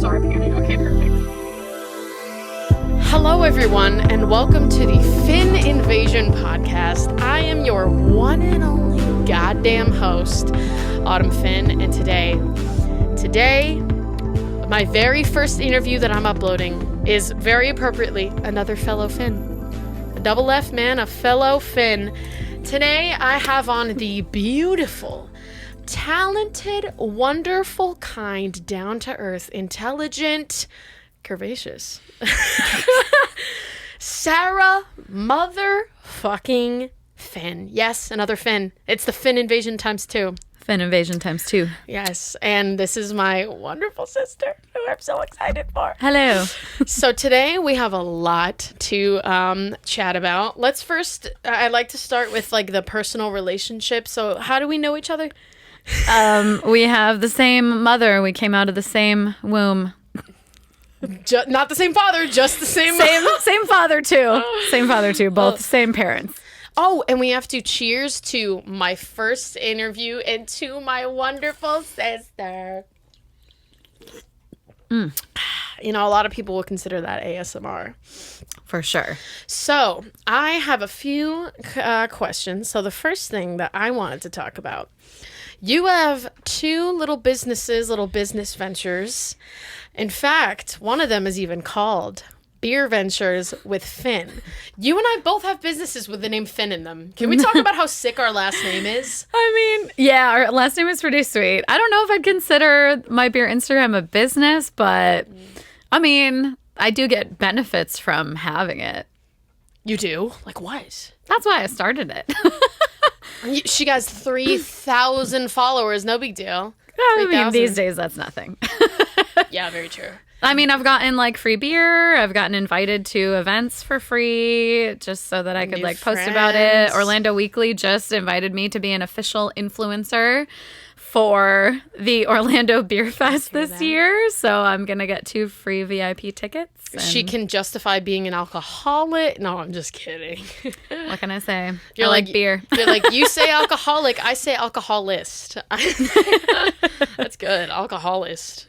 start at the beginning. Okay, perfect. Hello, everyone, and welcome to the Finn Invasion podcast. I am your one and only goddamn host, Autumn Finn, and today, my very first interview that I'm uploading is very appropriately another fellow Finn. A double F man, a fellow Finn. Today, I have on the beautiful, talented, wonderful, kind, down-to-earth, intelligent, curvaceous Sarah motherfucking Finn. Yes, another Finn. It's the Finn Invasion times 2. Finn Invasion times 2. Yes, and this is my wonderful sister, who I'm so excited for. Hello. So today we have a lot to chat about. Let's first, I'd like to start with like the personal relationship. So how do we know each other? We have the same mother. We came out of the same womb. Not the same father, just the same Same father too. Same father too. Both same parents. Oh, and we have to cheers to my first interview and to my wonderful sister. You know, a lot of people will consider that ASMR. For sure. So, I have a few questions. So, the first thing that I wanted to talk about, you have 2 little business ventures. In fact, one of them is even called Beer Ventures with Finn. You and I both have businesses with the name Finn in them. Can we talk about how sick our last name is? I mean, yeah, our last name is pretty sweet. I don't know if I'd consider my beer Instagram a business, but I mean, I do get benefits from having it. You do? Like what? That's why I started it. She has 3,000 followers. No big deal. I mean, these days, that's nothing. Yeah, very true. I mean, I've gotten like free beer. I've gotten invited to events for free just so that I could like post about it. Orlando Weekly just invited me to be an official influencer for the Orlando Beer Fest this year. So I'm going to get 2 free VIP tickets. She can justify being an alcoholic. No, I'm just kidding. What can I say? You're I like beer. You're like, you say alcoholic, I say alcoholist. That's good. Alcoholist.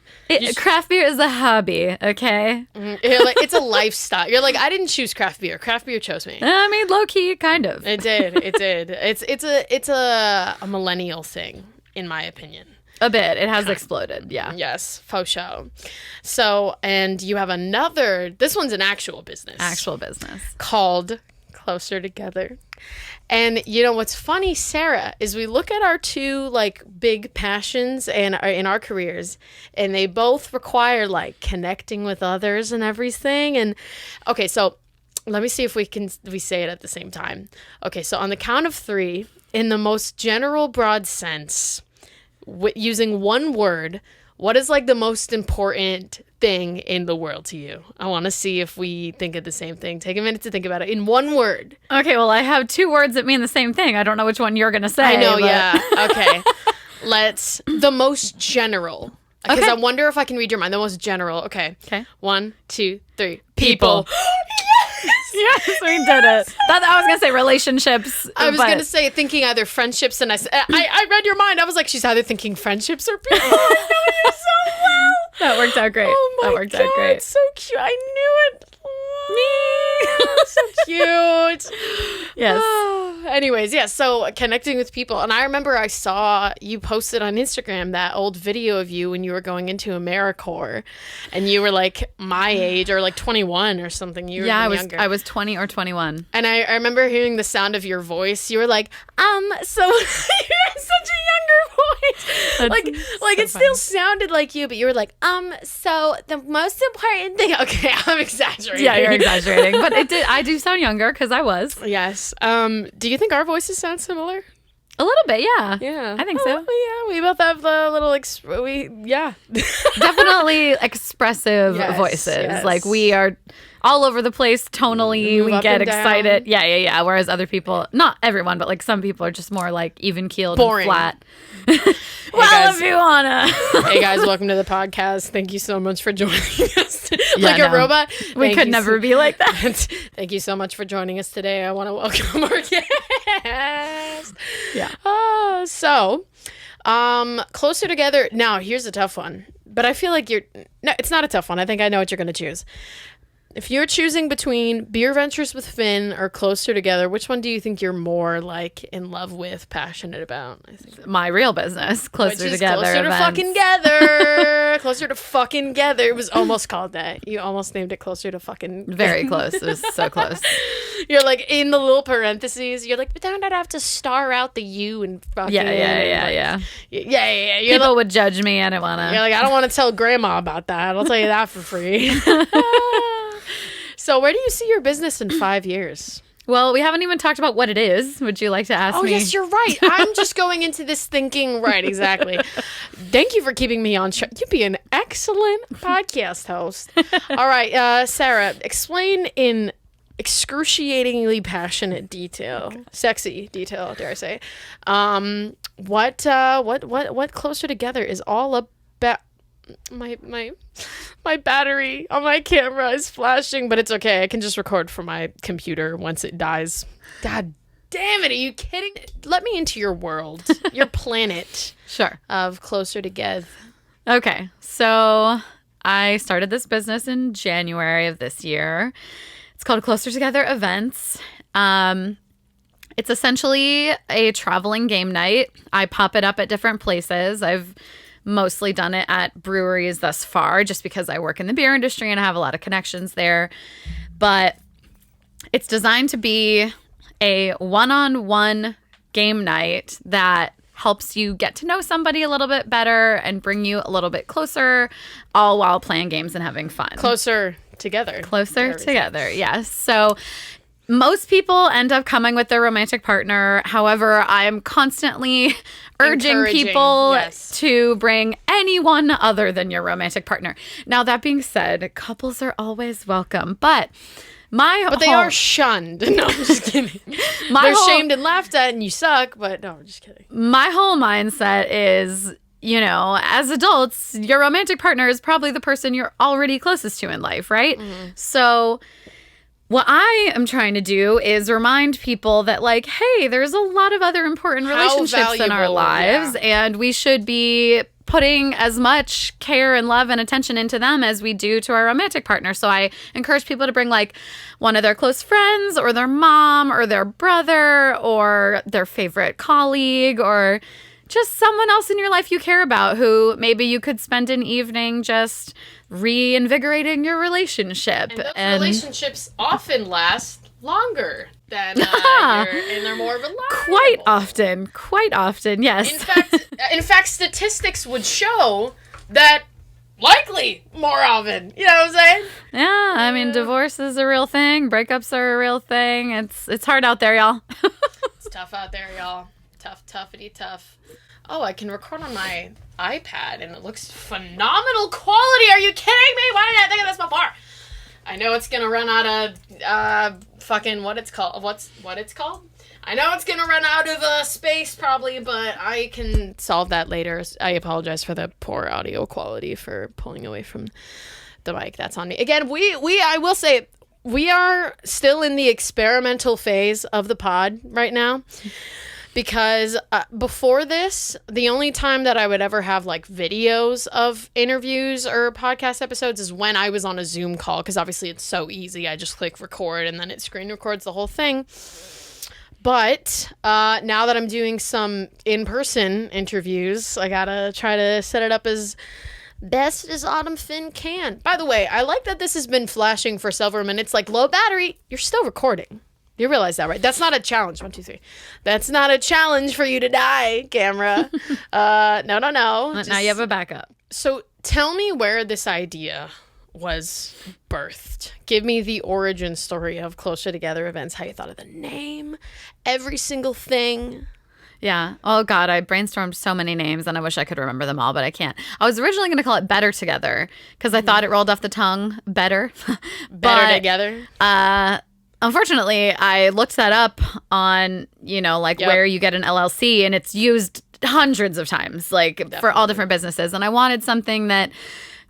Craft beer is a hobby, okay? You're like, it's a lifestyle. You're like, I didn't choose craft beer. Craft beer chose me. I mean, low key, kind of. It did. It's a millennial thing, in my opinion. A bit. It has exploded, yeah. Yes, faux show. So, and you have another, this one's an actual business. Actual business. Called Closer Together. And you know what's funny, Sarah, is we look at our 2 like big passions and in our careers, and they both require like connecting with others and everything. And okay, so let me see if we say it at the same time. Okay, so on the count of 3, in the most general broad sense, using one word, what is like the most important thing in the world to you? I want to see if we think of the same thing. Take a minute to think about it in one word. Okay, well, I have 2 words that mean the same thing. I don't know which one you're going to say. I know, yeah. Okay. The most general. Because I wonder if I can read your mind. The most general. Okay. 1, 2, 3. People. Yes, we did it. I was going to say relationships. I was going to say thinking either friendships, and I read your mind. I was like, she's either thinking friendships or people. I know you so well. That worked out great. Oh my God, so cute. I knew it. So cute. Yes. Anyways, yeah, so connecting with people. And I remember I saw you posted on Instagram that old video of you when you were going into AmeriCorps, and you were like my age or like 21 or something. You were younger. I was 20 or 21. And I remember hearing the sound of your voice. You were like, so you had such a younger voice. That's like so it still sounded like you, but you were like, so the most important thing. Okay, I'm exaggerating. Yeah, you're exaggerating, but I do sound younger because I was. Yes. Do you think our voices sound similar? A little bit, yeah. Yeah. I think so. Yeah, we both have the little, Definitely expressive voices. Yes. Like we are all over the place tonally. We get excited. Down. Yeah. Whereas other people, not everyone, but like some people are just more like even keeled and flat. If you wanna. Hey guys, welcome to the podcast. Thank you so much for joining us. A robot. We could never be like that. Thank you so much for joining us today. I want to welcome our guest. Yeah. Closer together. Now, here's a tough one. but I feel like no, it's not a tough one. I think I know what you're going to choose. If you're choosing between Beer Ventures with Finn or Closer Together, which one do you think you're more like in love with, passionate about? I think my real business, Closer Together. Closer to fucking together. Closer to fucking together. It was almost called that. You almost named it Closer to fucking. Very close. It was so close. You're like in the little parentheses. You're like, but then I'd have to star out the U and fucking. Yeah. People would judge me. I don't want to. You're like, I don't want to tell grandma about that. I'll tell you that for free. So where do you see your business in 5 years? Well, we haven't even talked about what it is. Would you like to ask me? Oh, yes, you're right. I'm just going into this thinking, right, exactly. Thank you for keeping me on track. You'd be an excellent podcast host. All right, Sarah, explain in excruciatingly passionate detail, sexy detail, dare I say, what Closer Together is all about. My battery on my camera is flashing, but it's okay. I can just record from my computer once it dies. God damn it. Are you kidding? Let me into your world, your planet. Sure. Of Closer Together. Okay. So I started this business in January of this year. It's called Closer Together Events. It's essentially a traveling game night. I pop it up at different places. I've mostly done it at breweries thus far, just because I work in the beer industry and I have a lot of connections there. But it's designed to be a one-on-one game night that helps you get to know somebody a little bit better and bring you a little bit closer, all while playing games and having fun. Closer together. Closer together, yes. So most people end up coming with their romantic partner. However, I'm constantly urging people to bring anyone other than your romantic partner. Now, that being said, couples are always welcome, but they are shunned. No, I'm just kidding. They're shamed and laughed at, and you suck. But no, I'm just kidding. My whole mindset is, as adults, your romantic partner is probably the person you're already closest to in life, right? Mm-hmm. So what I am trying to do is remind people that, hey, there's a lot of other important relationships in our lives, and we should be putting as much care and love and attention into them as we do to our romantic partner. So I encourage people to bring one of their close friends or their mom or their brother or their favorite colleague or just someone else in your life you care about who maybe you could spend an evening just reinvigorating your relationship. And those relationships often last longer than and they're more reliable. Quite often, yes. In fact, statistics would show that likely more often. You know what I'm saying? Yeah, I mean, divorce is a real thing. Breakups are a real thing. It's hard out there, y'all. It's tough out there, y'all. Toughy tough. Oh, I can record on my iPad, and it looks phenomenal quality. Are you kidding me? Why didn't I think of this before? I know it's gonna run out of fucking what it's called. What it's called? I know it's gonna run out of space probably, but I can solve that later. I apologize for the poor audio quality for pulling away from the mic. That's on me. Again, I will say we are still in the experimental phase of the pod right now. Because before this, the only time that I would ever have videos of interviews or podcast episodes is when I was on a Zoom call. Because obviously it's so easy. I just click record and then it screen records the whole thing. But now that I'm doing some in-person interviews, I gotta try to set it up as best as Autumn Finn can. By the way, I like that this has been flashing for several minutes. Low battery, you're still recording. You realize that, right? That's not a challenge. 1, 2, 3. That's not a challenge for you to die, camera. No. Now you have a backup. So tell me where this idea was birthed. Give me the origin story of Closer Together Events, how you thought of the name, every single thing. Yeah. Oh, God, I brainstormed so many names, and I wish I could remember them all, but I can't. I was originally going to call it Better Together because I thought it rolled off the tongue better. Better Together? Unfortunately, I looked that up on, where you get an LLC, and it's used hundreds of times, for all different businesses. And I wanted something that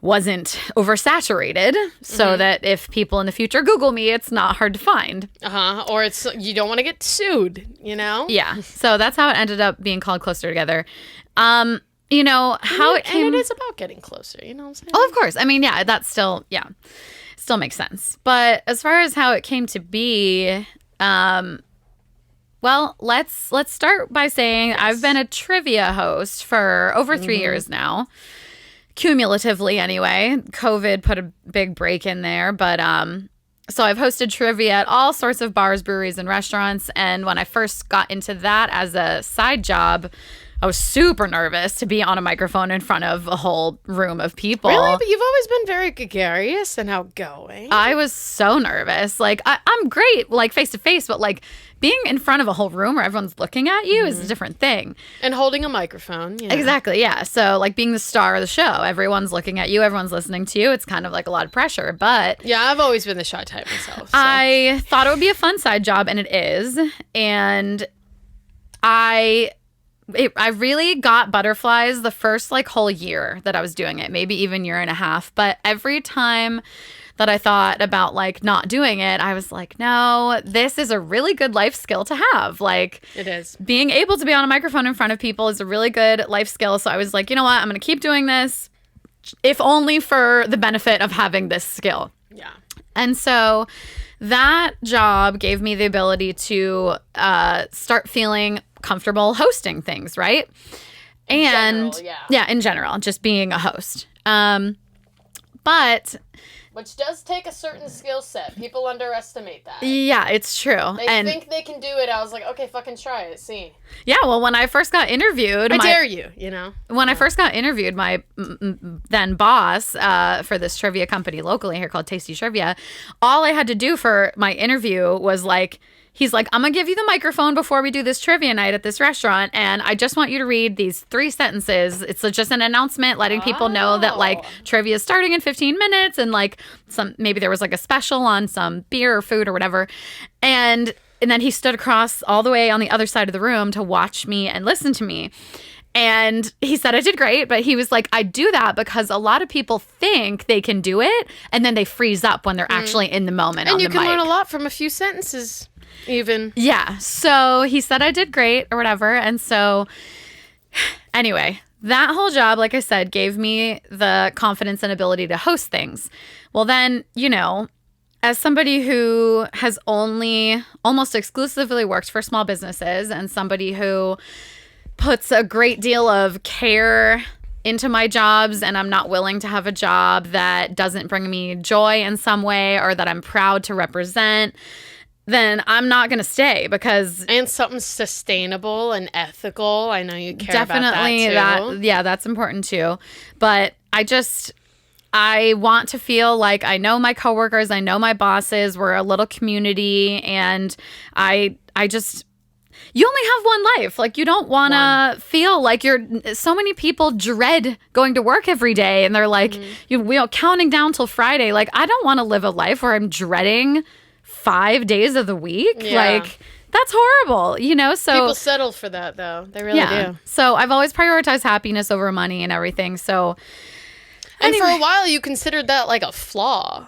wasn't oversaturated so that if people in the future Google me, it's not hard to find. Or you don't want to get sued, Yeah. So that's how it ended up being called Closer Together. you know, how it came. And it is about getting closer, you know what I'm saying? Oh, of course. I mean, yeah, that's still, still makes sense. But as far as how it came to be, well, let's start by saying I've been a trivia host for over 3 years now. Cumulatively, anyway. COVID put a big break in there, but so I've hosted trivia at all sorts of bars, breweries, and restaurants. And when I first got into that as a side job, I was super nervous to be on a microphone in front of a whole room of people. Really? But you've always been very gregarious and outgoing. I was so nervous. Like, I'm great, like, face to face, but, like, being in front of a whole room where everyone's looking at you is a different thing. And holding a microphone. Yeah. Exactly, yeah. So, like, being the star of the show, everyone's looking at you, everyone's listening to you. It's kind of like a lot of pressure, but... Yeah, I've always been the shy type myself. So. I thought it would be a fun side job, and it is. And I really got butterflies the first, like, whole year that I was doing it, maybe even year and a half. But every time that I thought about, like, not doing it, I was like, no, this is a really good life skill to have. Like, it is. Being able to be on a microphone in front of people is a really good life skill. So I was like, you know what? I'm going to keep doing this, if only for the benefit of having this skill. Yeah. And so that job gave me the ability to start feeling comfortable hosting things, right? In general, just being a host. But... Which does take a certain skill set. People underestimate that. Yeah, it's true. They think they can do it. I was like, okay, fucking try it. See. Yeah, well, when I first got interviewed... I dare you, you know? When I first got interviewed, my then boss for this trivia company locally here called Tasty Trivia, all I had to do for my interview was, like... He's like, I'm going to give you the microphone before we do this trivia night at this restaurant, and I just want you to read these 3 sentences. It's just an announcement letting people know that, like, trivia is starting in 15 minutes, and, like, maybe there was, like, a special on some beer or food or whatever. And then he stood across all the way on the other side of the room to watch me and listen to me. And he said I did great, but he was like, I do that because a lot of people think they can do it, and then they freeze up when they're actually in the moment. And you can learn a lot from a few sentences. Even. Yeah. So he said I did great or whatever. And so anyway, that whole job, like I said, gave me the confidence and ability to host things. Well, then, you know, as somebody who has only almost exclusively worked for small businesses and somebody who puts a great deal of care into my jobs, and I'm not willing to have a job that doesn't bring me joy in some way or that I'm proud to represent, then I'm not going to stay because... And something sustainable and ethical. I know you care about that too. Yeah, that's important too. But I want to feel like I know my coworkers, I know my bosses, we're a little community, and I just... You only have one life. Like, you don't want to feel like so many people dread going to work every day, and they're like, you know, counting down till Friday. Like, I don't want to live a life where I'm dreading 5 days of the week. Yeah. Like, that's horrible, you know? So people settle for that, though. They really do. So I've always prioritized happiness over money and everything. So, and for a while, you considered that like a flaw.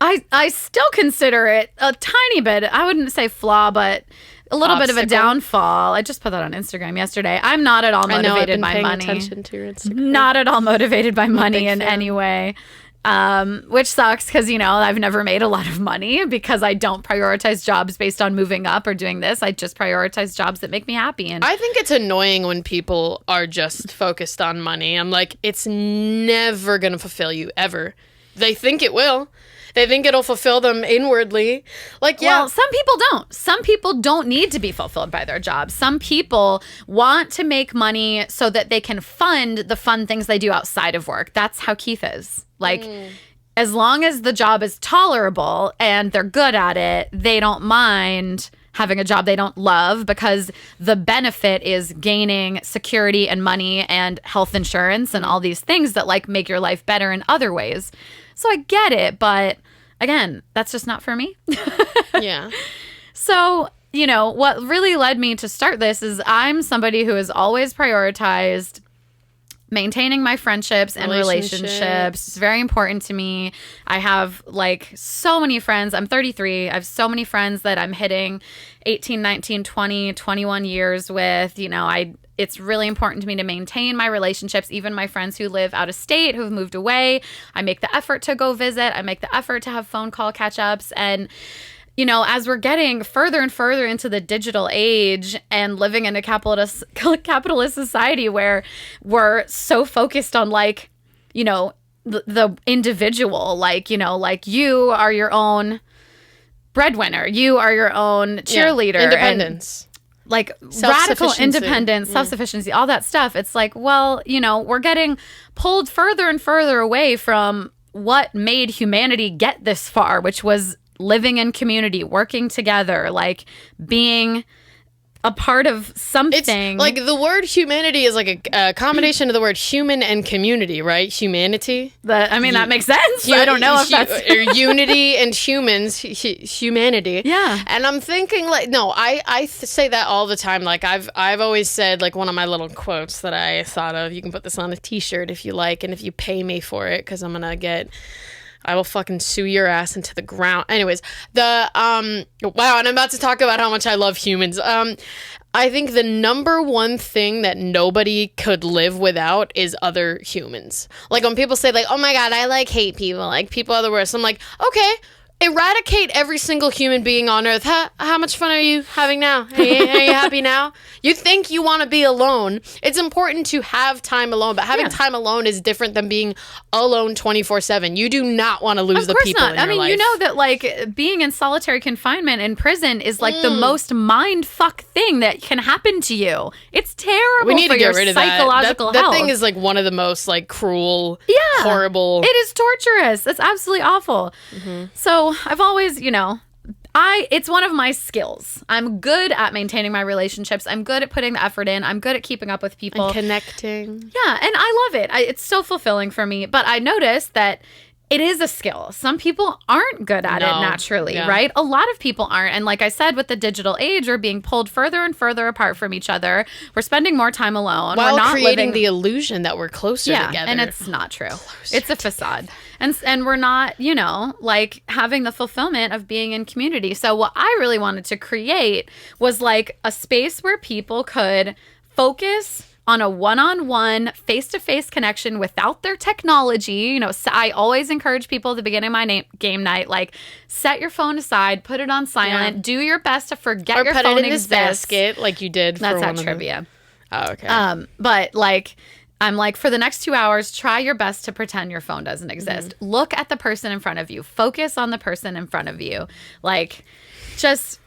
I still consider it a tiny bit. I wouldn't say flaw, but a little bit of a downfall. I just put that on Instagram yesterday. I'm not at all motivated by money. Attention to your Instagram. Not at all motivated by money in any way. Which sucks because, you know, I've never made a lot of money because I don't prioritize jobs based on moving up or doing this. I just prioritize jobs that make me happy. And I think it's annoying when people are just focused on money. I'm like, it's never going to fulfill you, ever. They think it will. They think it'll fulfill them inwardly. Like, yeah. Well, some people don't. Some people don't need to be fulfilled by their job. Some people want to make money so that they can fund the fun things they do outside of work. That's how Keith is. Like, as long as the job is tolerable and they're good at it, they don't mind having a job they don't love because the benefit is gaining security and money and health insurance and all these things that, like, make your life better in other ways. So I get it, but again, that's just not for me. Yeah. So, you know, what really led me to start this is I'm somebody who has always prioritized maintaining my friendships and relationships is very important to me. I have like so many friends. I'm 33. I have so many friends that I'm hitting 18, 19, 20, 21 years with. You know, it's really important to me to maintain my relationships, even my friends who live out of state, who've moved away. I make the effort to go visit. I make the effort to have phone call catch-ups. And you know, as we're getting further and further into the digital age and living in a capitalist society where we're so focused on, like, you know, the individual, like, you know, like you are your own breadwinner, you are your own cheerleader. Independence. And, like, radical independence, self-sufficiency, all that stuff. It's like, well, you know, we're getting pulled further and further away from what made humanity get this far, which was living in community, working together, like being a part of something. It's like the word humanity is like a combination of the word human and community, right? Humanity. That makes sense. I don't know if that's unity and humans, humanity. Yeah. And I'm thinking, like, no, I say that all the time. Like I've always said, like, one of my little quotes that I thought of. You can put this on a T-shirt if you like, and if you pay me for it, because I will fucking sue your ass into the ground. Anyways, wow, and I'm about to talk about how much I love humans. I think the number one thing that nobody could live without is other humans. Like when people say, like, oh my God, I like hate people, like people are the worst. I'm like, okay, eradicate every single human being on earth. How much fun are you having now? Are you happy now? You think you want to be alone. It's important to have time alone, but having time alone is different than being alone 24/7. You do not want to lose the people in your life. You know that, like, being in solitary confinement in prison is like the most mind fuck thing that can happen to you. It's terrible. We need to get rid of psychological that. health. That thing is like one of the most like cruel, horrible. It is torturous. It's absolutely awful. Mm-hmm. So I've always, you know, it's one of my skills. I'm good at maintaining my relationships. I'm good at putting the effort in. I'm good at keeping up with people. And connecting. Yeah, and I love it. It's so fulfilling for me. But I noticed that it is a skill. Some people aren't good at it naturally, right? A lot of people aren't. And like I said, with the digital age, we're being pulled further and further apart from each other. We're spending more time alone. While we're not creating the illusion that we're closer together. And it's not true. It's a facade. And we're not, you know, like having the fulfillment of being in community. So what I really wanted to create was like a space where people could focus on a one-on-one, face-to-face connection without their technology. You know, I always encourage people at the beginning of my game night, like, set your phone aside, put it on silent, do your best to forget your phone exists. Or put it in this basket like you did for That's at trivia. Oh, okay. But, like, I'm like, for the next 2 hours, try your best to pretend your phone doesn't exist. Mm-hmm. Look at the person in front of you. Focus on the person in front of you. Like, just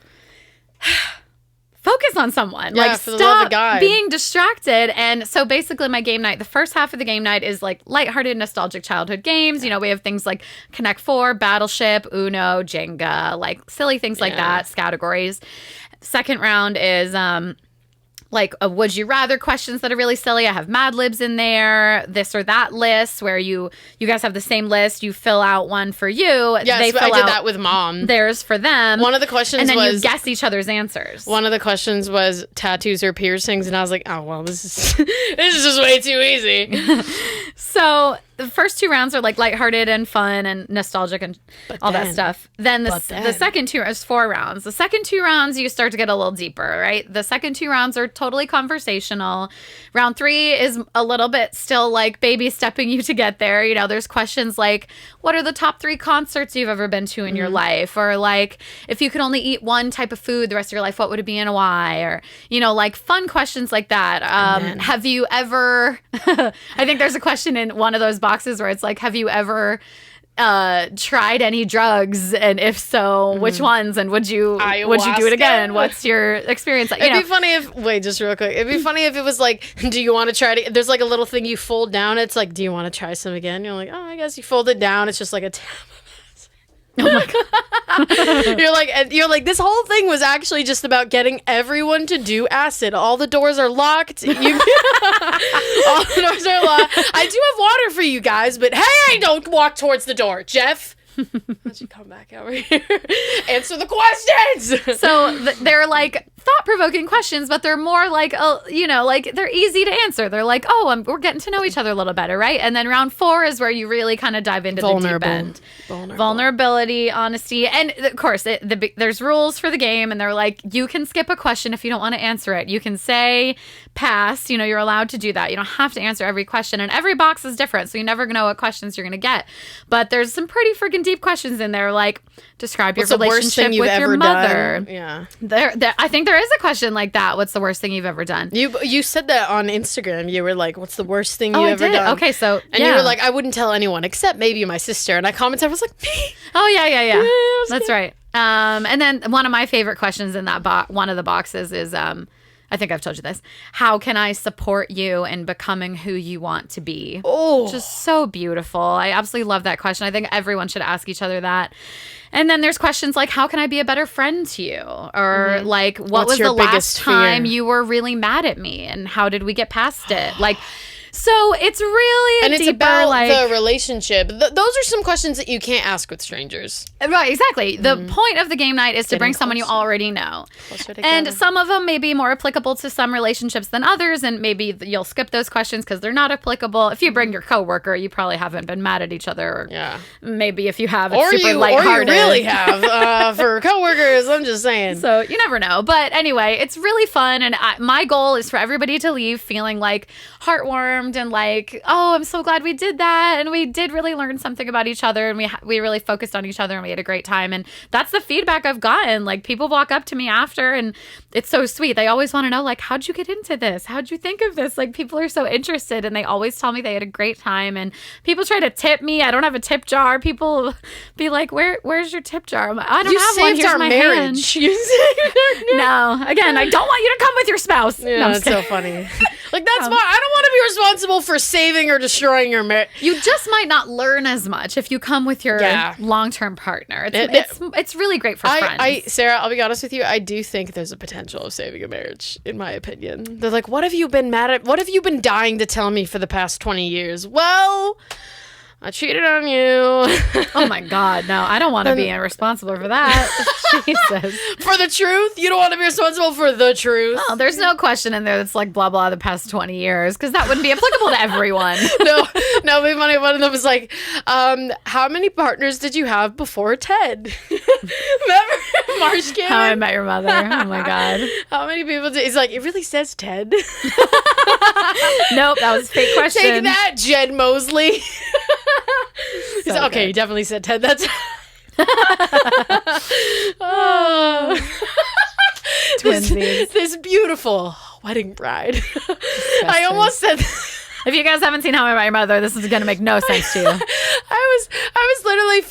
focus on someone. Yeah, like, stop being distracted. And so basically my game night, the first half of the game night is like lighthearted, nostalgic childhood games. You know, we have things like Connect 4, Battleship, Uno, Jenga, like silly things like that, categories. Second round is like a would you rather questions that are really silly. I have Mad Libs in there, this or that lists where you guys have the same list. You fill out one for you. Yes, I did that with Mom. Theirs for them. One of the questions was... And then you guess each other's answers. One of the questions was tattoos or piercings, and I was like, oh, well, this is just way too easy. So the first two rounds are like lighthearted and fun and nostalgic and all that stuff. Then the second two is 4 rounds. The second 2 rounds, you start to get a little deeper, right? The second 2 rounds are totally conversational. Round 3 is a little bit still like baby stepping you to get there. You know, there's questions like, what are the top 3 concerts you've ever been to in your life? Or like, if you could only eat one type of food the rest of your life, what would it be and why? Or, you know, like fun questions like that. Have you ever, I think there's a question in one of those boxes where it's like, have you ever tried any drugs, and if so, which ones, and would you do it again? What's your experience like? It'd be funny if just real quick, it'd be funny if it was like, do you want to try to, there's like a little thing you fold down, it's like, do you want to try some again? You're like, oh, I guess you fold it down, it's just like a oh my god. You're like, this whole thing was actually just about getting everyone to do acid. All the doors are locked. All the doors are locked. I do have water for you guys, but hey, don't walk towards the door. Jeff, How'd you come back over here? Answer the questions! So they're like thought-provoking questions, but they're more like, like they're easy to answer. They're like, we're getting to know each other a little better, right? And then round 4 is where you really kind of dive into the deep end. Vulnerability, honesty. And of course, there's rules for the game, and they're like, you can skip a question if you don't want to answer it. You can say pass. You're allowed to do that. You don't have to answer every question, and every box is different, so you never know what questions you're going to get. But there's some pretty freaking deep questions in there, like describe your relationship with your mother. Yeah. I think there is a question like that. What's the worst thing you've ever done? You said that on Instagram. You were like, what's the worst thing you ever done? Okay, so and you were like, I wouldn't tell anyone except maybe my sister. And I commented, I was like, me. Oh yeah. That's right. And then one of my favorite questions in that one of the boxes is I think I've told you this. How can I support you in becoming who you want to be? Oh, just so beautiful. I absolutely love that question. I think everyone should ask each other that. And then there's questions like, how can I be a better friend to you? Or like, what was the last time you were really mad at me? And how did we get past it? Like, so it's really and it's about the relationship. Those are some questions that you can't ask with strangers. Right, exactly. The point of the game night is to bring someone you already know. And some of them may be more applicable to some relationships than others, and maybe you'll skip those questions because they're not applicable. If you bring your coworker, you probably haven't been mad at each other. Or maybe if you have, it's super lighthearted. Or you really have. For coworkers, I'm just saying. So you never know. But anyway, it's really fun, and my goal is for everybody to leave feeling like heartwarmed and like, oh, I'm so glad we did that, and we did really learn something about each other, and we really focused on each other, and we had a great time. And that's the feedback I've gotten. Like, people walk up to me after, and it's so sweet. They always want to know, like, how'd you get into this? How'd you think of this? Like, people are so interested, and they always tell me they had a great time. And people try to tip me. I don't have a tip jar. People be like, where's your tip jar? Like, I don't have one. Here's my marriage. You saved No, again, I don't want you to come with your spouse. Yeah, no, that's so funny. Like, that's why I don't want to be responsible for saving or destroying your marriage. You just might not learn as much if you come with your long-term partner. It's really great for friends. Sarah, I'll be honest with you. I do think there's a potential of saving a marriage, in my opinion. They're like, what have you been mad at? What have you been dying to tell me for the past 20 years? Well, I cheated on you. Oh my God, no, I don't want to be responsible for that. Jesus. For the truth? You don't want to be responsible for the truth? Oh, there's no question in there that's like blah, blah, the past 20 years, because that wouldn't be applicable to everyone. No, it'd be funny. One of them was like, how many partners did you have before Ted? Remember Marsh Cannon? How I Met Your Mother. Oh my God. How many people did? He's like, it really says Ted. Nope, that was a fake question. Take that, Jed Mosley. He's like, okay, he definitely said Ted. That's Twinsies. This beautiful wedding bride. I almost said. If you guys haven't seen How I Met Your Mother, this is going to make no sense to you. I was literally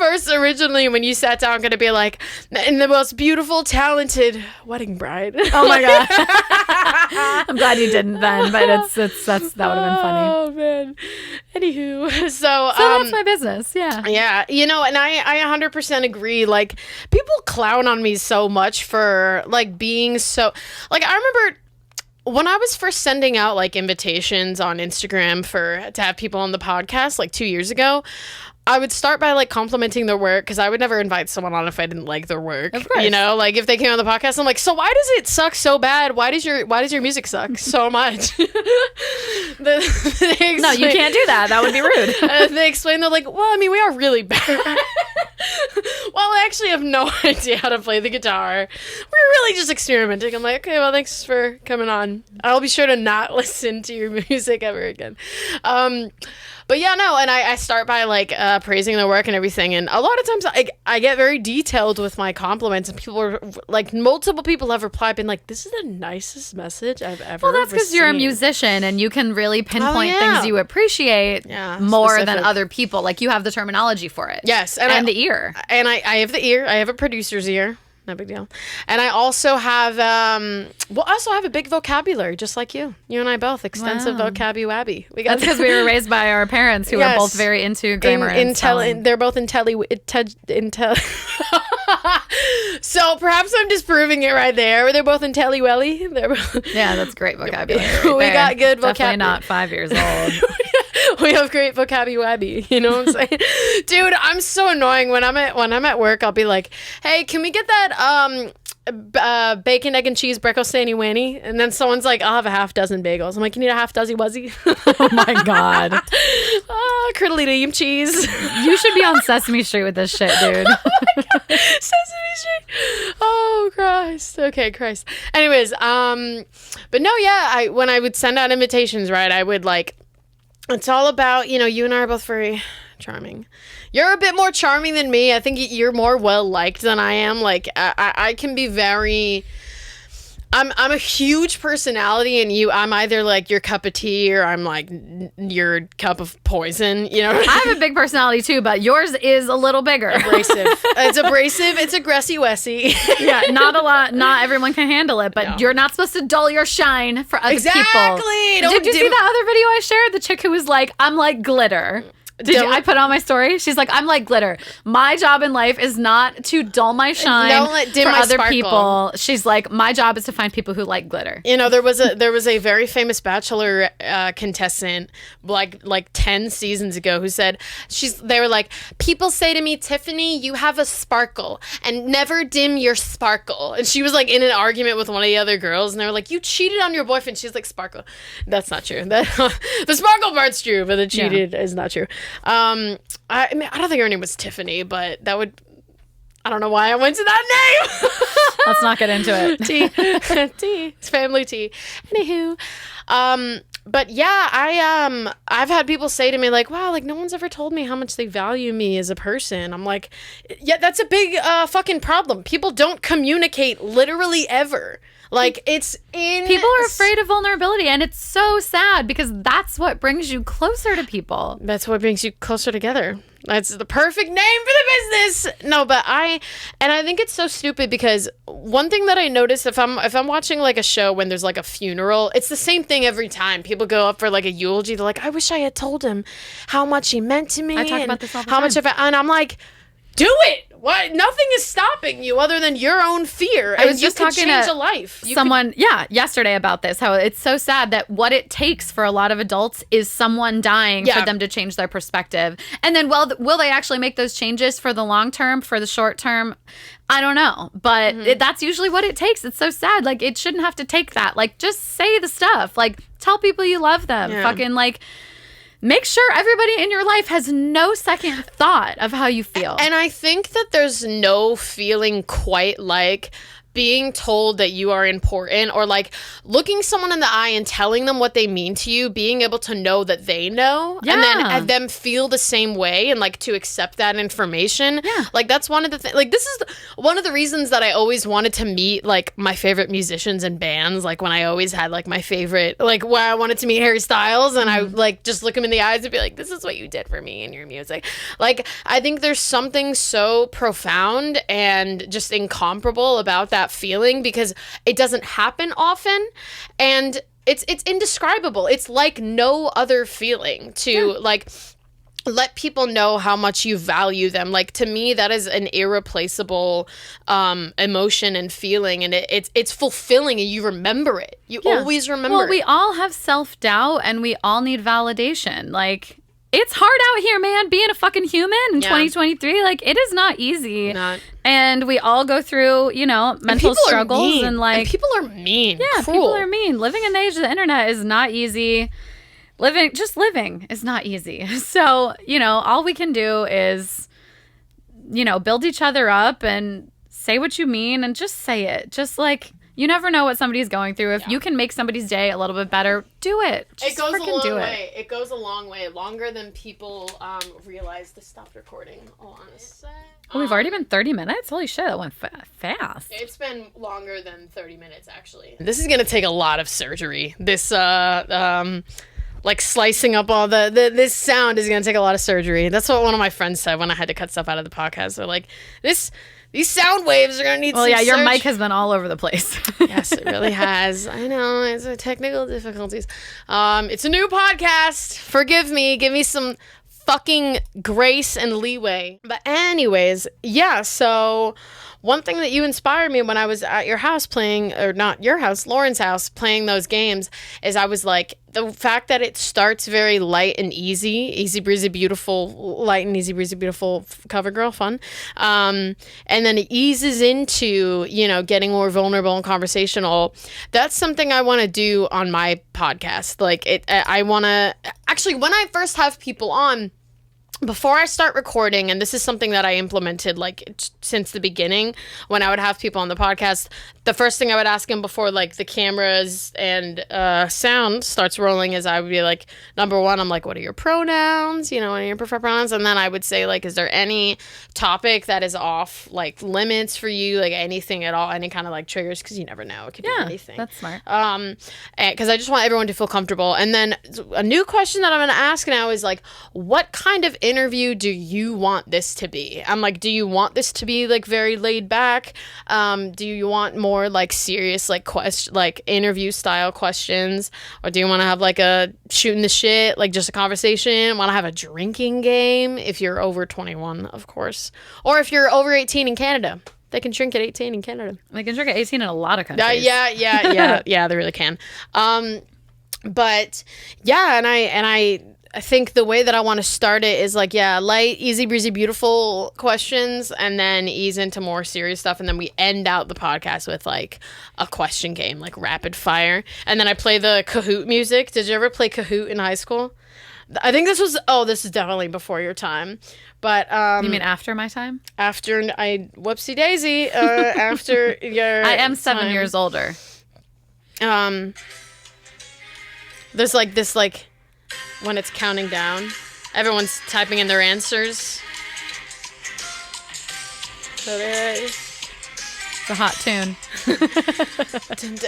originally when you sat down going to be like, and the most beautiful, talented wedding bride. Oh my God. I'm glad you didn't then, but that would have been funny. Oh man. Anywho, so that's my business. Yeah. Yeah. And I 100% agree. Like, people clown on me so much for like being so, like, I remember when I was first sending out like invitations on Instagram to have people on the podcast like 2 years ago, I would start by like complimenting their work, because I would never invite someone on if I didn't like their work. Of course. Like if they came on the podcast, I'm like, so why does it suck so bad? Why does your music suck so much? No, you can't do that. That would be rude. They explain, they're like, well, I mean, we are really bad. Well, I actually have no idea how to play the guitar. We're really just experimenting. I'm like, okay, well, thanks for coming on. I'll be sure to not listen to your music ever again. But yeah, no, and I start by like praising their work and everything, and a lot of times I get very detailed with my compliments, and people are like, multiple people have replied, been like, this is the nicest message I've ever received. Well, that's because you're a musician and you can really pinpoint things you appreciate more than other people. Like, you have the terminology for it. Yes, and the ear. And I have the ear. I have a producer's ear. No big deal. And I also have, a big vocabulary, just like you. You and I both. Extensive vocabulary. That's because we were raised by our parents who are both very into grammar and spelling. They're both So perhaps I'm disproving it right there. They're both intelli-welly. Yeah, that's great vocabulary. We got good vocabulary. Definitely not 5 years old. We have great vocabulary, you know what I'm saying? Dude, I'm so annoying when I'm at work. I'll be like, "Hey, can we get that bacon, egg, and cheese breakfast sandy wanny?" And then someone's like, "I'll have a half dozen bagels." I'm like, "You need a half dozen wuzzy?" Oh my god. Curdly cheese. You should be on Sesame Street with this shit, dude. Sesame Street. Oh Christ. Okay, Christ. Anyways, but no, yeah, when I would send out invitations, right, I would like, it's all about, you and I are both very charming. You're a bit more charming than me. I think you're more well liked than I am. Like I can be very. I'm a huge personality, and I'm either like your cup of tea or I'm like your cup of poison. You know, I have a big personality too, but yours is a little bigger. Abrasive. It's abrasive. It's aggressy wessy. Yeah, not a lot. Not everyone can handle it, but you're not supposed to dull your shine for other people. Exactly. Did you see that other video I shared? The chick who was like, "I'm like glitter." I put on my story? She's like, "I'm like glitter. My job in life is not to dull my shine for other sparkle. People." She's like, "My job is to find people who like glitter." There was a very famous Bachelor contestant like 10 seasons ago who said they were like, "People say to me, Tiffany, you have a sparkle, and never dim your sparkle." And she was like in an argument with one of the other girls, and they were like, "You cheated on your boyfriend." She's like, "Sparkle." That's not true. The sparkle part's true, but the cheated is not true. I don't think her name was Tiffany, but that would. I don't know why I went to that name. Let's not get into it. T. It's family tea. Anywho, but yeah, I've had people say to me like, "Wow, like no one's ever told me how much they value me as a person." I'm like, yeah, that's a big fucking problem. People don't communicate literally ever. Like people are afraid of vulnerability, and it's so sad because that's what brings you closer to people. That's what brings you closer together. That's the perfect name for the business. No, but I think it's so stupid because one thing that I notice if I'm watching like a show when there's like a funeral, it's the same thing every time. People go up for like a eulogy. They're like, "I wish I had told him how much he meant to me." I talk about this all the how time. much and I'm like, do it. What? Nothing is stopping you other than your own fear. I was you just could talking change to a life. Yesterday about this, how it's so sad that what it takes for a lot of adults is someone dying for them to change their perspective. And then, will they actually make those changes for the long term, for the short term? I don't know. But that's usually what it takes. It's so sad. Like, it shouldn't have to take that. Like, just say the stuff. Like, tell people you love them. Yeah. Fucking, like... Make sure everybody in your life has no second thought of how you feel. And I think that there's no feeling quite like being told that you are important, or like looking someone in the eye and telling them what they mean to you, being able to know that they know, and then them feel the same way, and like to accept that information. Yeah. Like that's one of the things, like this is one of the reasons that I always wanted to meet like my favorite musicians and bands. Like when I always had like my favorite, like where I wanted to meet Harry Styles, and I like just look him in the eyes and be like, "This is what you did for me in your music." Like I think there's something so profound and just incomparable about that feeling, because it doesn't happen often, and it's indescribable. It's like no other feeling to like let people know how much you value them. Like to me, that is an irreplaceable emotion and feeling, and it's fulfilling, and you remember it. You always remember. Well, we all have self-doubt, and we all need validation. Like, it's hard out here, man, being a fucking human in 2023. Like, it is not easy. And we all go through, mental struggles. And like, people are mean. Yeah, cruel. People are mean. Living in the age of the internet is not easy. Living is not easy. So, all we can do is, build each other up and say what you mean, and just say it. Just like, you never know what somebody's going through. If you can make somebody's day a little bit better, do it. Just it goes a long way. It. It goes a long way. Longer than people realize. This stopped recording. Hold on a sec. Oh, we've already been 30 minutes? Holy shit, that went fast. It's been longer than 30 minutes, actually. This is going to take a lot of surgery. This, like slicing up all this sound is going to take a lot of surgery. That's what one of my friends said when I had to cut stuff out of the podcast. They're like, these sound waves are going to need some your mic has been all over the place. Yes, it really has. I know. It's a technical difficulties. It's a new podcast. Forgive me. Give me some fucking grace and leeway. But anyways, yeah, so one thing that you inspired me when I was at your house playing, or not your house, Lauren's house, playing those games, is I was like, the fact that it starts very light and easy breezy, beautiful, light and easy breezy, beautiful cover girl, fun. And then it eases into, getting more vulnerable and conversational. That's something I want to do on my podcast. Like I want to, actually, when I first have people on, before I start recording, and this is something that I implemented since the beginning, when I would have people on the podcast, the first thing I would ask them before the cameras and sound starts rolling is I would be like, number one, I'm like, what are your pronouns? What are your preferred pronouns? And then I would say is there any topic that is off limits for you, anything at all, any kind of triggers, because you never know, it could be anything. That's smart. Because I just want everyone to feel comfortable. And then a new question that I'm going to ask now is what kind of interview do you want this to be? I'm like, do you want this to be very laid back? Do you want more serious interview style questions, or do you want to have a shooting the shit, just a conversation? Want to have a drinking game if you're over 21, of course, or if you're over 18 in Canada? They can drink at 18 in Canada. They can drink at 18 in a lot of countries. Yeah, they really can. But yeah, and I think the way that I want to start it is light, easy breezy, beautiful questions, and then ease into more serious stuff, and then we end out the podcast with a question game, rapid fire, and then I play the Kahoot music. Did you ever play Kahoot in high school? I think this is definitely before your time, but you mean after my time? After whoopsie daisy, after your I am 7 time. years older. There's this when it's counting down, everyone's typing in their answers. So It's a hot tune.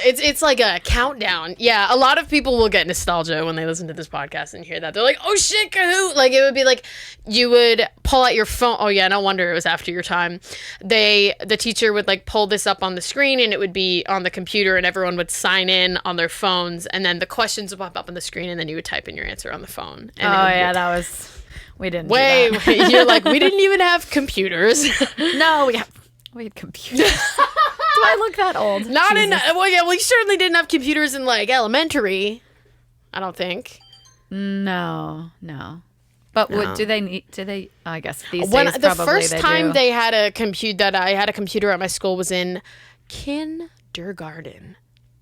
It's like a countdown. Yeah, a lot of people will get nostalgia when they listen to this podcast and hear that. They're like, oh shit, Kahoot! It would be you would pull out your phone. Oh yeah, no wonder it was after your time. The teacher would pull this up on the screen, and it would be on the computer, and everyone would sign in on their phones, and then the questions would pop up on the screen, and then you would type in your answer on the phone. And that was... We didn't Wait, do that. You're we didn't even have computers. No, we had computers. Do I look that old? Not Jesus. We certainly didn't have computers in elementary. I don't think. No. But No. do they? I guess these days The probably first they time do. they had a I had a computer at my school was in kindergarten.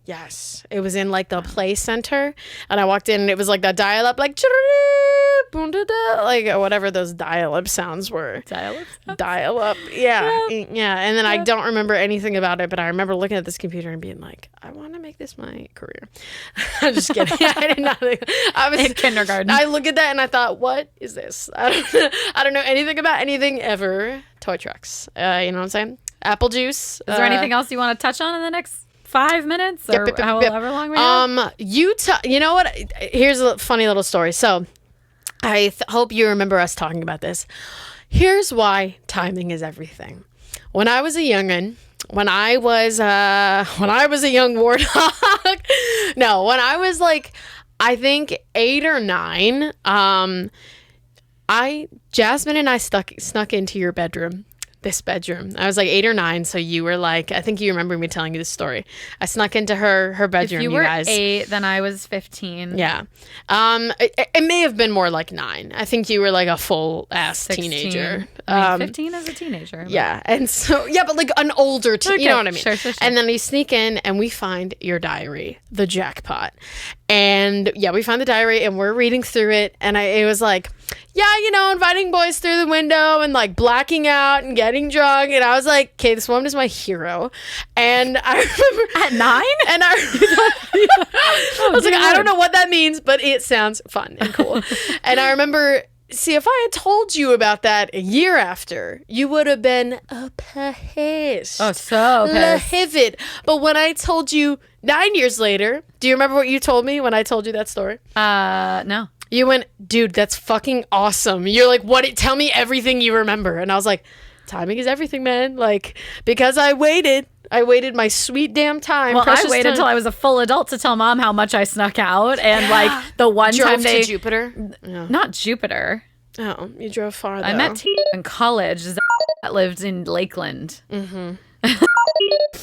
Yes, it was in the play center, and I walked in, and it was that dial-up, whatever those dial-up sounds were. Dial-up, yeah. And then I don't remember anything about it, but I remember looking at this computer and being I want to make this my career. I'm just kidding. I did not. I was in kindergarten. I look at that and I thought, what is this? I don't know anything about anything ever. Toy trucks. You know what I'm saying? Apple juice. Is there anything else you want to touch on in the next 5 minutes or however long we have? You know what? Here's a funny little story. So I hope you remember us talking about this. Here's why timing is everything. When I was a youngin', when I was a young warthog, no, when I was I think 8 or 9, Jasmine and I snuck into your bedroom. This bedroom. I was 8 or 9, so you were I think you remember me telling you this story. I snuck into her bedroom. If you were guys. 8, then I was 15. Yeah. It may have been more 9. I think you were a full ass teenager. 15 as a teenager. But... Yeah, and so but an older okay. You know what I mean? Sure. And then we sneak in and we find your diary, the jackpot. And yeah, we find the diary and we're reading through it, and it was inviting boys through the window and blacking out and getting drunk, and I was okay, this woman is my hero. And I remember at 9, and I was I don't know what that means, but it sounds fun and cool. And I remember, see, if I had told you about that a year after, you would have been pissed. Oh, so pissed. Livid. But when I told you 9 years later, do you remember what you told me when I told you that story? No. You went, dude, that's fucking awesome. You're what? Tell me everything you remember. And I was timing is everything, man. Because I waited my sweet damn time. Well, I waited until I was a full adult to tell Mom how much I snuck out. And the one time to Jupiter? Yeah. Not Jupiter. Oh, you drove far, though. I met in college that lived in Lakeland. Mm-hmm.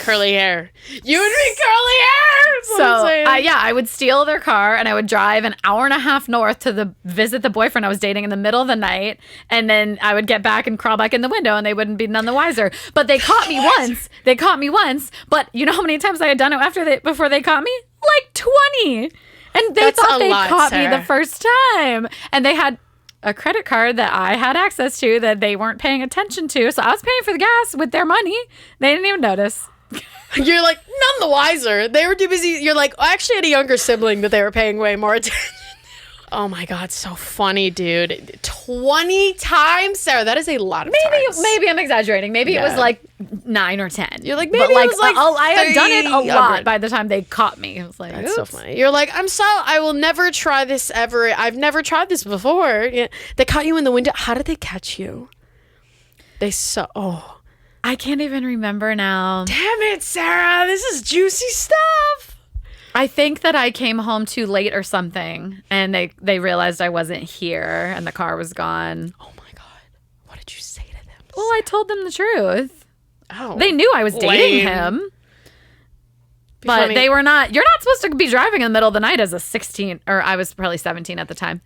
curly hair. You and me, curly hair. That's what I'm saying. I would steal their car and I would drive an hour and a half north to visit the boyfriend I was dating in the middle of the night. And then I would get back and crawl back in the window and they wouldn't be none the wiser. But they caught me once. They caught me once. But you know how many times I had done it before they caught me? Like 20. And they thought they caught me the first time. And they had a credit card that I had access to that they weren't paying attention to. So I was paying for the gas with their money. They didn't even notice. You're like, none the wiser. They were too busy. You're like, I actually had a younger sibling that they were paying way more attention. Oh my God, so funny, dude. 20 times? Sarah, that is a lot of times. Maybe I'm exaggerating. Maybe it was like 9 or 10. You're like, maybe it was like I had done it a lot by the time they caught me. I was like, that's so funny. You're like, I will never try this ever. I've never tried this before. Yeah. They caught you in the window. How did they catch you? I can't even remember now. Damn it, Sarah. This is juicy stuff. I think that I came home too late or something, and they realized I wasn't here, and the car was gone. Oh my God. What did you say to them? Well, I told them the truth. Oh. They knew I was dating him. But they were not. You're not supposed to be driving in the middle of the night as a 16, or I was probably 17 at the time.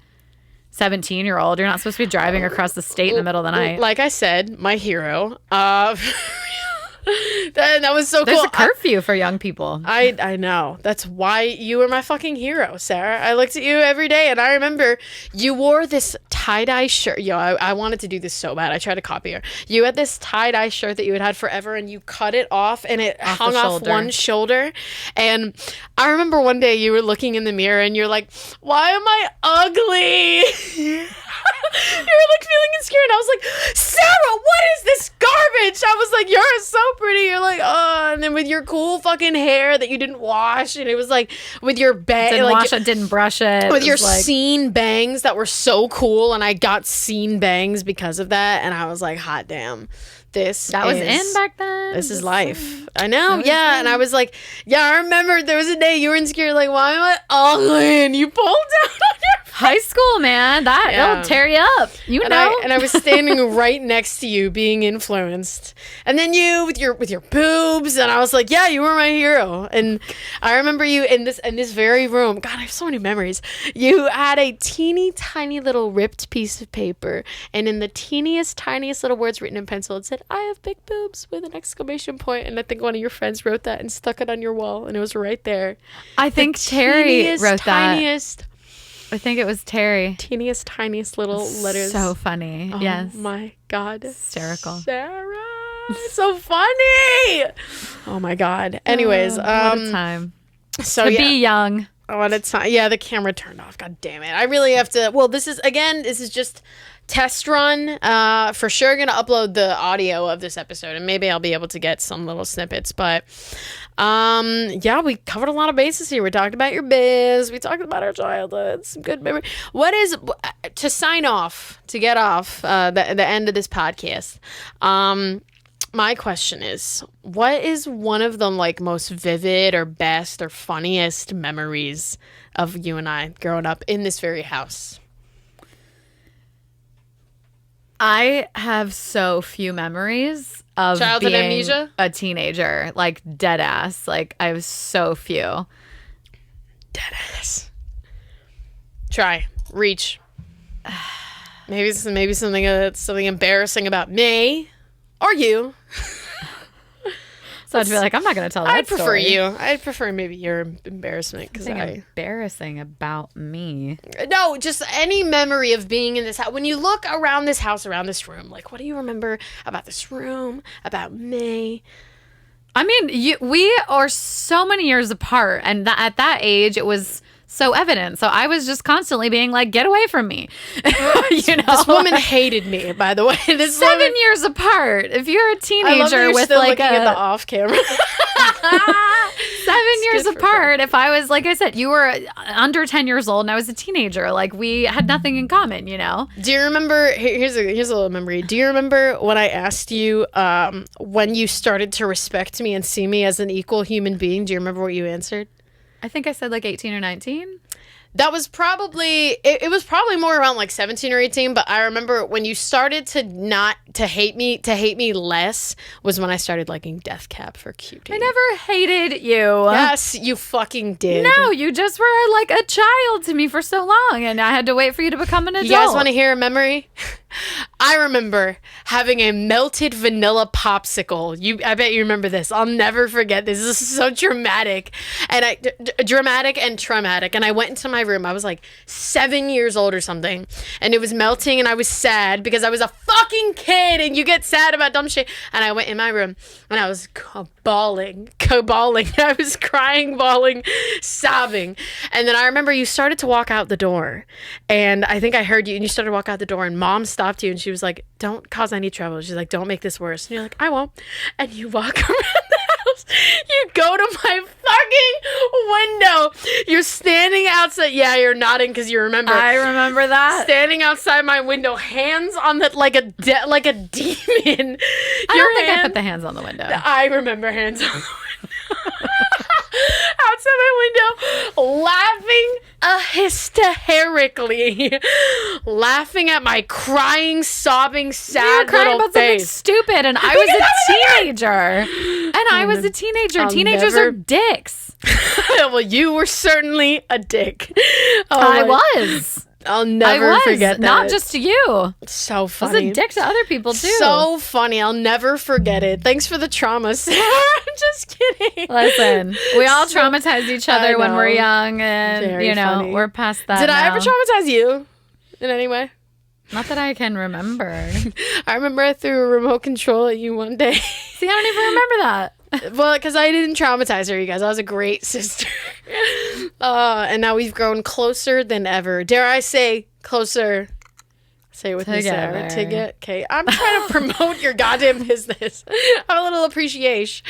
17-year-old. You're not supposed to be driving across the state in the middle of the night. Like I said, my hero. That was so cool. There's a curfew for young people. I know. That's why you were my fucking hero, Sarah. I looked at you every day, and I remember you wore this tie-dye shirt. I wanted to do this so bad. I tried to copy her. You had this tie-dye shirt that you had forever, and you cut it off, and it hung off one shoulder. And I remember one day you were looking in the mirror, and you're like, why am I ugly? You were like feeling insecure, and I was like, Sarah, what is this garbage? I was like, you're so pretty. You're like, oh, and then with your cool fucking hair that you didn't wash, and it was like with your bang, didn't wash it, didn't brush it, with your scene bangs that were so cool, and I got scene bangs because of that, and I was like, hot damn. That was in back then. This is life. I know, yeah. And I was like, yeah, I remember there was a day you were insecure, like, why am I ugly? And you pulled down on your face. High school, man. That'll tear you up. And I was standing right next to you being influenced. And then you with your boobs, and I was like, yeah, you were my hero. And I remember you in this very room. God, I have so many memories. You had a teeny tiny little ripped piece of paper, and in the tiniest little words written in pencil, it said, I have big boobs with an exclamation point. And I think one of your friends wrote that and stuck it on your wall, and it was right there. I think Terry wrote that. I think it was Terry. Tiniest little letters. So funny. Oh, yes. My God. Hysterical. Sarah. So funny. Oh my God. Anyways. What a time. So to be young. What a time. Yeah, the camera turned off. God damn it. I really have to. Well, this is just test run. For sure gonna upload the audio of this episode, and maybe I'll be able to get some little snippets, but yeah, we covered a lot of bases here. We talked about your biz, we talked about our childhood, some good memory. What is, to sign off, to get off the end of this podcast, my question is, what is one of the like most vivid or best or funniest memories of you and I growing up in this very house? I have so few memories of childhood being amnesia? A teenager, like dead ass. Like I have so few. Dead ass. Try. Reach. Maybe something embarrassing about me or you. So I'd be like, I'm not going to tell that I'd prefer story. you. I'd prefer maybe your embarrassment. Embarrassing about me. No, just any memory of being in this house. When you look around this house, around this room, like, what do you remember about this room, about me? I mean, we are so many years apart, and at that age, it was so evident. So I was just constantly being like, get away from me. You know? This woman hated me, by the way. 7 years apart. If you're a teenager I love that you're with still like looking at the off camera. 7 years apart. If I was, like I said, you were under 10 years old and I was a teenager, like we had nothing in common, you know? Do you remember, here's a little memory. Do you remember when I asked you when you started to respect me and see me as an equal human being? Do you remember what you answered? I think I said like 18 or 19. That was probably it was probably more around like 17 or 18, but I remember when you started to hate me less was when I started liking Death Cab for Cutie. I never hated you. Yes, you fucking did. No, you just were like a child to me for so long, and I had to wait for you to become an adult. You guys want to hear a memory? I remember having a melted vanilla popsicle. I bet you remember this. I'll never forget this. This is so dramatic. And dramatic and traumatic. And I went into my room. I was like 7 years old or something. And it was melting and I was sad because I was a fucking kid and you get sad about dumb shit. And I went in my room and I was bawling. I was crying, bawling, sobbing. And then I remember you started to walk out the door. And I think I heard you and you started to walk out the door and Mom stopped you and she was like, don't cause any trouble. She's like, don't make this worse. And you're like, I won't. And you walk around the house. You go to my fucking window. You're standing outside. Yeah, you're nodding because you remember. I remember that. Standing outside my window, hands on the like a demon. I don't think I put the hands on the window. I remember hands on the window. Outside my window, laughing hysterically, laughing at my crying, sobbing, sad you were crying little about face. Something stupid, and I was a teenager. Teenagers are dicks. Well, you were certainly a dick. I was. I'll never forget that. Not just to you. So funny. I was a dick to other people, too. So funny. I'll never forget it. Thanks for the trauma, Sarah. I'm just kidding. Listen, we all traumatize each other when we're young, and, Very funny. we're past that Did now. I ever traumatize you in any way? Not that I can remember. I remember I threw a remote control at you one day. See, I don't even remember that. Well, because I didn't traumatize her, you guys. I was a great sister. And now we've grown closer than ever. Dare I say closer? Say it with me, Sarah. Okay. I'm trying to promote your goddamn business. I have a little appreciation.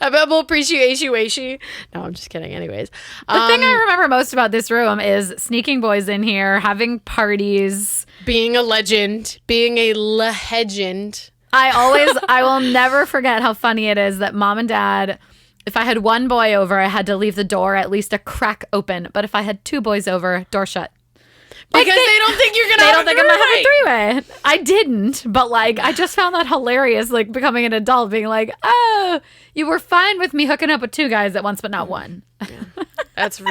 I have a little appreciation. No, I'm just kidding. Anyways. The thing I remember most about this room is sneaking boys in here, having parties. Being a legend. Being a legend. I will never forget how funny it is that Mom and Dad, if I had one boy over, I had to leave the door at least a crack open. But if I had two boys over, door shut. Because they don't think you're gonna have a three-way. They don't think I'm gonna have a three-way. I didn't, but like I just found that hilarious, like becoming an adult, being like, oh, you were fine with me hooking up with two guys at once, but not one. Yeah. That's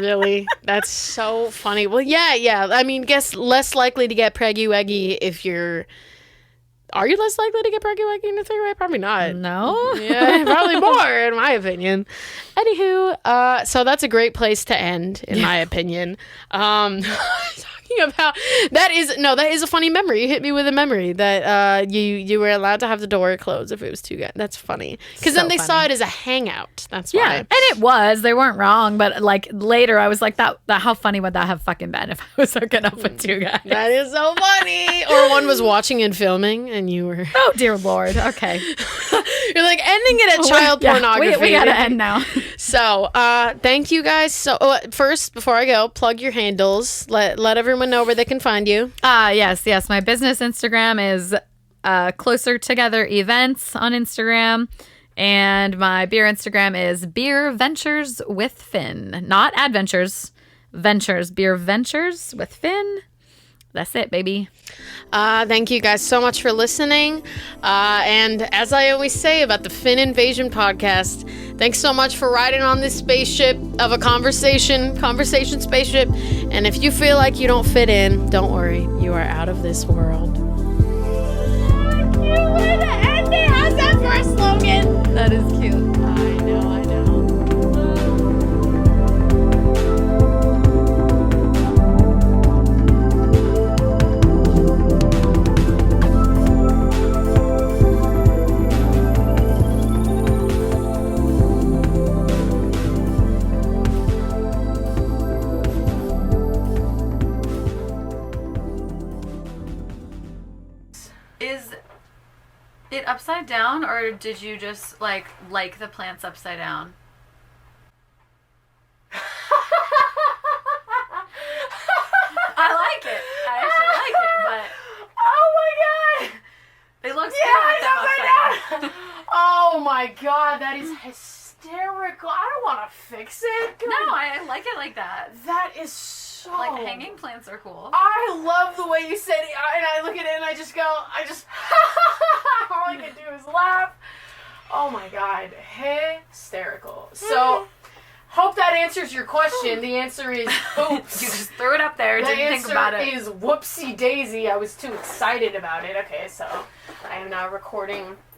so funny. Well, yeah. I mean, guess less likely to get preggy-weggy if you're... Are you less likely to get preggy-weggy in a three-way? Probably not. No. Yeah, probably more, in my opinion. Anywho, so that's a great place to end, in my opinion. About that is a funny memory. You hit me with a memory that you were allowed to have the door closed if it was two guys. That's funny because then they saw it as a hangout. That's why. And it was. They weren't wrong, but like later I was like that how funny would that have fucking been if I was hooking up with two guys? That is so funny. Or one was watching and filming and you were oh dear Lord. Okay. You're like ending it at child pornography. We gotta end now. So thank you guys. So first before I go, plug your handles. Let everyone know where they can find you. Yes. My business Instagram is Closer Together Events on Instagram. And my beer Instagram is Beer Ventures with Finn. Not Adventures. Ventures. Beer Ventures with Finn. That's it, baby. Thank you guys so much for listening. And as I always say about the Finn Invasion podcast, thanks so much for riding on this spaceship of a conversation spaceship. And if you feel like you don't fit in, don't worry. You are out of this world. Cute way to end it. How's that for a slogan? That is cute. I know. Is it upside down, or did you just like the plants upside down? I like it. I actually like it, but Oh my god! it looks good with them upside down. Oh my god, that is hysterical. I don't want to fix it. No, I like it like that. That is so... Like, hanging plants are cool. I love the way you said it, and I look at it and I just all I can do is laugh. Oh my God, hysterical. So, hope that answers your question. The answer is oops. You just threw it up there, didn't think about it. The answer is whoopsie daisy. I was too excited about it. Okay, so I am now recording